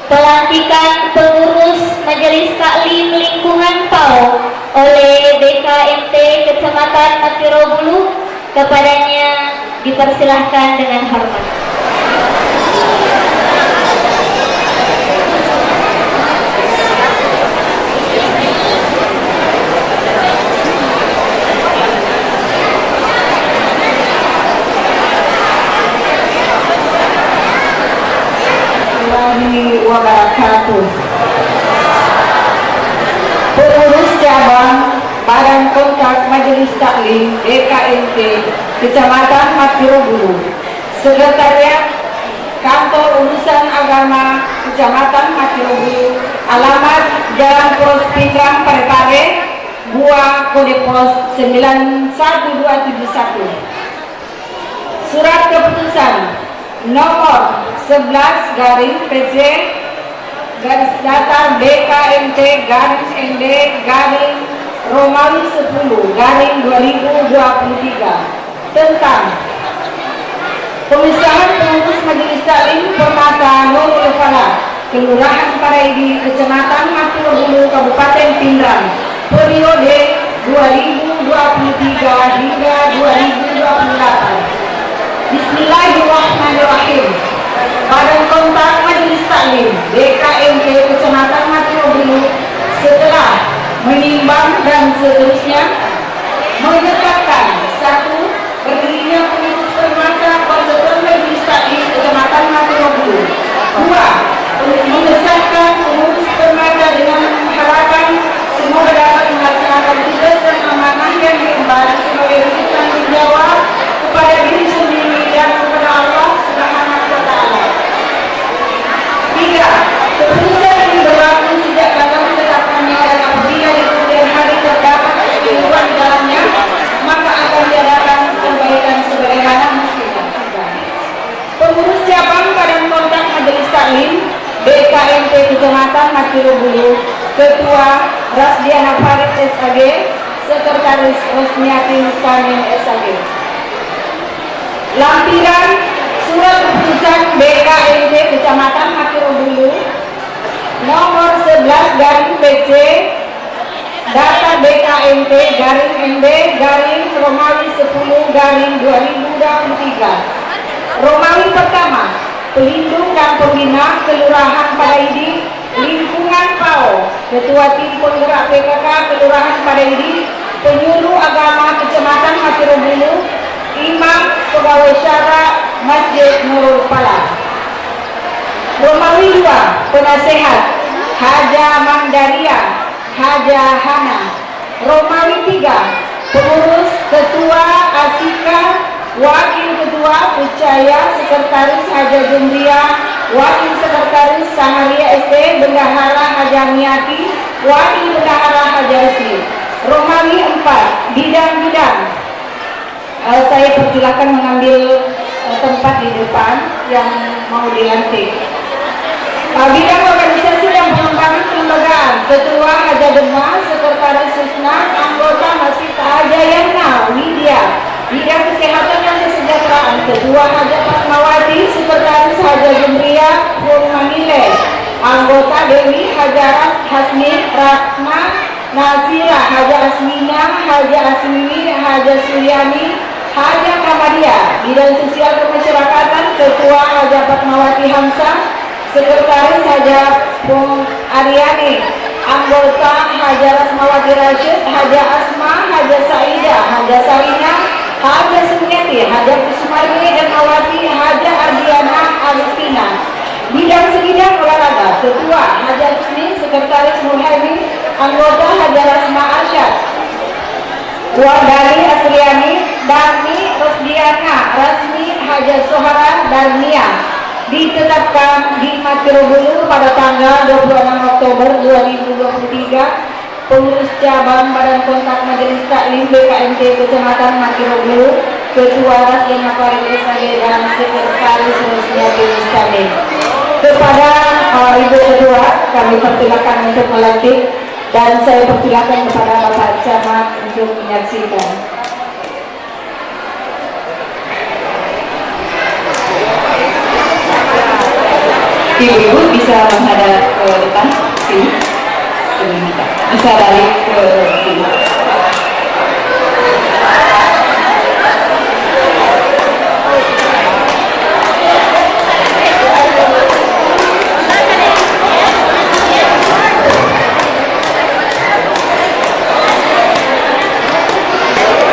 pelantikan pengurus Majelis Taklim Lingkungan PAU oleh BKMT Kecamatan Matirobulu. Kepadanya dipersilahkan dengan hormat. Wabarakatuh. Pengurus cabang Badan Kontak Majelis Taklim BKMT Kecamatan Matirobulu, Sekretariat Kantor Urusan Agama Kecamatan Matirobulu, alamat Jalan Pos Pindrang Parepare, Gua Kode Pos 91271. Surat keputusan nomor 11 garing PC garis datar BKMT garis ND garing Romawi 10 garing 2023 tentang pemisahan pengurus Majelis Taklim Permata Nurul Falah Kelurahan Paraidi Kecamatan Matirobulu Kabupaten Pindrang periode 2023 hingga 2028. Bismillahirrahmanirrahim. Badan Kontak Majelis Taklim BKMT Kecamatan Matirobulu setelah menimbang dan seterusnya menetapkan: 1. Berdirinya pengurus Permata Persatuan Majelis Taklim Kecamatan Matirobulu. 2. Mengesahkan pengurus Permata dengan harapan semoga dapat melaksanakan tugas dan amanah yang diemban sebagai bentuk tanggung jawab kepada diri sendiri dan kepada Allah Subhanahu wa Ta'ala. 3. Keputusan ini berlaku sejak tanggal penetapannya, dan apabila di kemudian hari terdapat ketentuan di dalamnya, maka akan diadakan perbaikan sebagaimana mestinya. Pengurus cabang Badan Kontak Majelis Taklim BKMT Kecamatan Matirobulu, Ketua Rasdiana Farid SAG, Sekretaris Rosniati Mustamin SAG. Lampiran surat keputusan BKMT Kecamatan Matirobulu nomor 11 garing PC data BKMT garing ND garing Romawi 10 garing 2023. Romawi pertama, pelindung dan pembina Kelurahan Paraidi Lingkungan PAU, Ketua Tim Penggerak PKK Kelurahan Paraidi, Penyuluh Agama Kecamatan Matirobulu, Imam Pegawai Syara Masjid Nurul Falah. Romawi 2, penasehat Haja Mandaria Haja Hana. Romawi 3, pengurus Ketua Asika, Wakil Ketua Percaya, Sekretaris Haja Jumria, Wakil Sekretaris Saharia SD, Bendahara Haja Miati, Wakil Bendahara Haja Resmi. Romawi 4, bidang-bidang. Saya persilakan mengambil tempat di depan yang mau dilantik. Bidang organisasi dan pengembangan kelembagaan, Ketua Haja Demas, Sekretaris Susna, anggota Masjid Haja Yana Widya. Bidang kesehatan dan kesejahteraan, Ketua Haja Fatmawati, Sekretaris Haja Jumria Manile, anggota Dewi Hajarat Hasni Rahma Nasila Haja Asmina, Haja Asmini, Haja Suryani, Haja Kamadia, Bidang Sosial Kemasyarakatan, Ketua Haja Fatmawati Hamzah, Sekretaris Haja Bung Aryani, anggota Haja Rasmawati Rashid, Haja Asma, Haja Saida, Haja Sarina, Haja Sunyati, Haja Kusumari dan Mawati, Haja Adiana Agustina. Bidang Sebidang Olahraga, Ketua Haja Husni, Sekretaris Muhammad, anggota Haja Rasma Arsyad, Wardani Asriani, Darmi Rosdiana, Rasmi Haja Sohara Darmia. Ditetapkan di Matirobulu pada tanggal 26 Oktober 2023. Pengurus cabang Badan Kontak Majelis Taklim BKMT Kecamatan Matirobulu, Ketua Rasdena Parit SAG dan Sekretaris Majelis Taklim. Kepada Ibu Ketua kami persilakan untuk melantik dan saya persilakan kepada Bapak Camat untuk menyaksikan. Ibu-ibu bisa menghadap ke depan sini, bisa balik ke sini.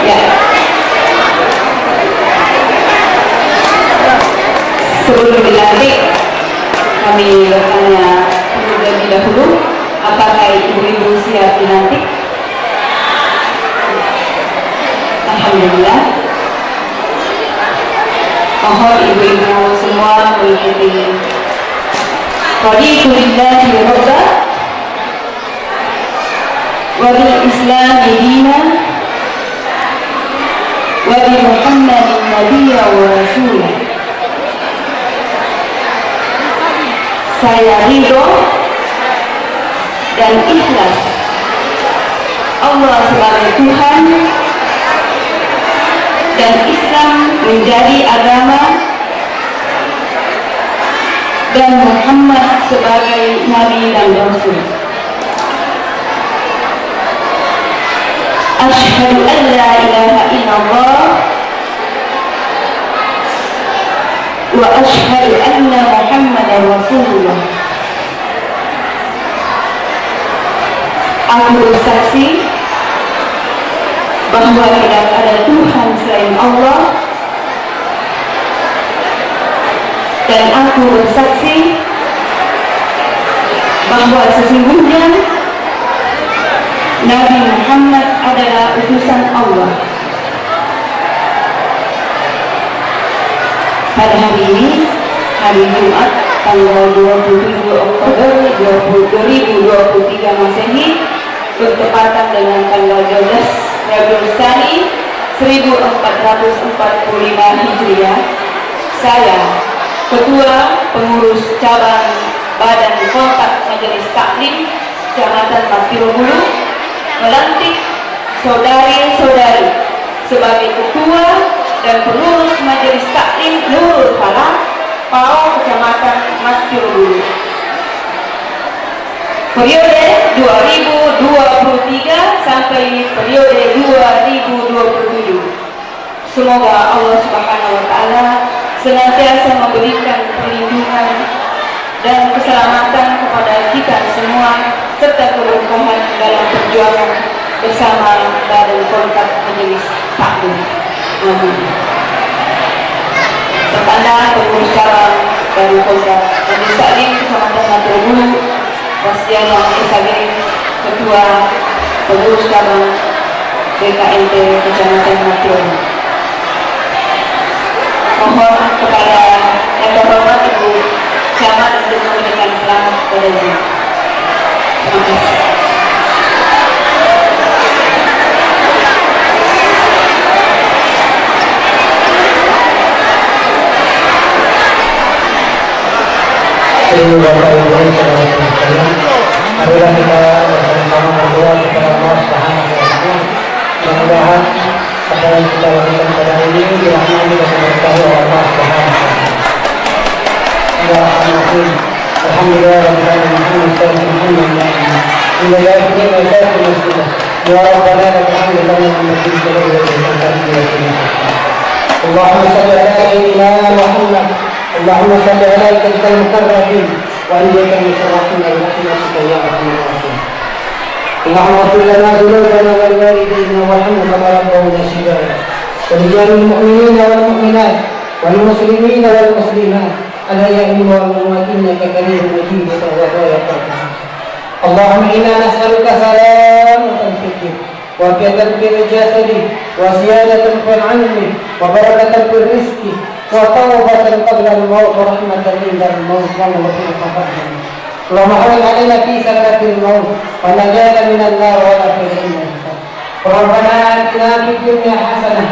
Ya. Sebelum dilantik, kami bertanya terlebih dahulu, apakah ibu-ibu siap dilantik? Alhamdulillah. Mohon ibu-ibu semua mengikuti. Raditu billahi rabba wa bil islami dinan wa bi Muhammadin nabiyya wa rasulah. Saya ridho dan ikhlas Allah sebagai Tuhan dan Islam menjadi agama dan Muhammad sebagai Nabi dan Rasul. Asyhadu an la ilaha illallah wa asyhadu anna Muhammadar Rasulullah. Aku bersaksi bahwa tidak ada Tuhan selain Allah, dan aku bersaksi bahwa sesungguhnya Nabi Muhammad adalah utusan Allah. Pada hari ini, hari Jumat, tanggal 27 Oktober 2023 Masehi, bertepatan dengan tanggal 12 Rabiul Tsani 1445 Hijriah, saya, Ketua Pengurus Cabang Badan Kontak Majelis Taklim Kecamatan Matirobulu, melantik saudari-saudari sebagai Ketua dan Pengurus Majelis Taklim Nurul Falah PAO Kecamatan Matirobulu. Periode 2023 sampai periode 2027. Semoga Allah Subhanahu wa taala senantiasa memberikan perlindungan dan keselamatan kepada kita semua serta keberkahan dalam perjuangan bersama Badan Kontak Majelis Taklim. Amin. Pertanda pengurus cabang Badan Kontak Majelis Taklim Kecamatan Matirobulu, Wasdiana SAG, Ketua Pengurus Cabang BKMT Kecamatan Matirobulu. Mohon kepada yang terhormat Ibu Camat untuk memberikan selamat kepadanya. Terima kasih. Bapak Ibu saudara sekalian, marilah kita bersama-sama berdoa kepada Allah Subhanahu wa taala. Mudah-mudahan apa yang kita lakukan pada hari ini dirahmati dan diberkahi oleh Allah Subhanahu wa taala. Alhamdulillah rabbil alamin. ولايته ولاية المسلمين يا ربنا لك الحمد لنا من نبيك اللهم صل على سيدنا محمد اللهم صل على سيدك المقربين وأنبياء المشرفين برحمتك يا أرحم الراحمين اللهم اغفر لنا ذنوبنا ولوالدينا وارحمنا كما ربونا صغارا ورجال المؤمنين والمؤمنات والمسلمين والمسلمات الأحياء والأموات إنك كريم مجيب وتواب اللهم إنا نسألك سلامة في الدين وعافية في الجسد وزيادة في العلم وبركة في الرزق وتوبة قبل الموت ورحمة عند الموت ومغفرة قبل الموت اللهم حرم علينا في سكرة الموت ونجاة من النار والآخرة من النار ربنا آتنا في الدنيا حسنة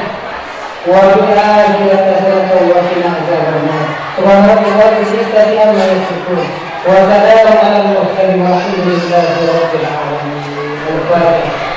وفي الآخرة حسنة وقنا عذاب النار سبحان ربك رب العزة عما يصفون وسلام على المرسلين والحمد لله رب العالمين الفاتحة.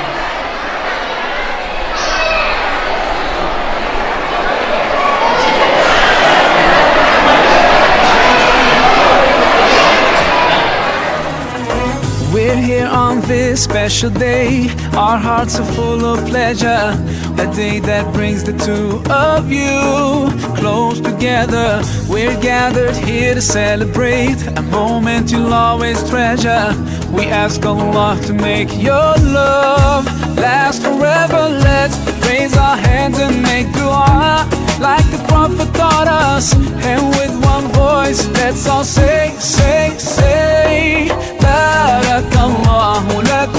We're here on this special day. Our hearts are full of pleasure. A day that brings the two of you close together. We're gathered here to celebrate a moment you'll always treasure. We ask Allah to make your love last forever. Let's raise our hands and make dua like the Prophet taught us. And with one voice, let's all say, Barakallahu lakum.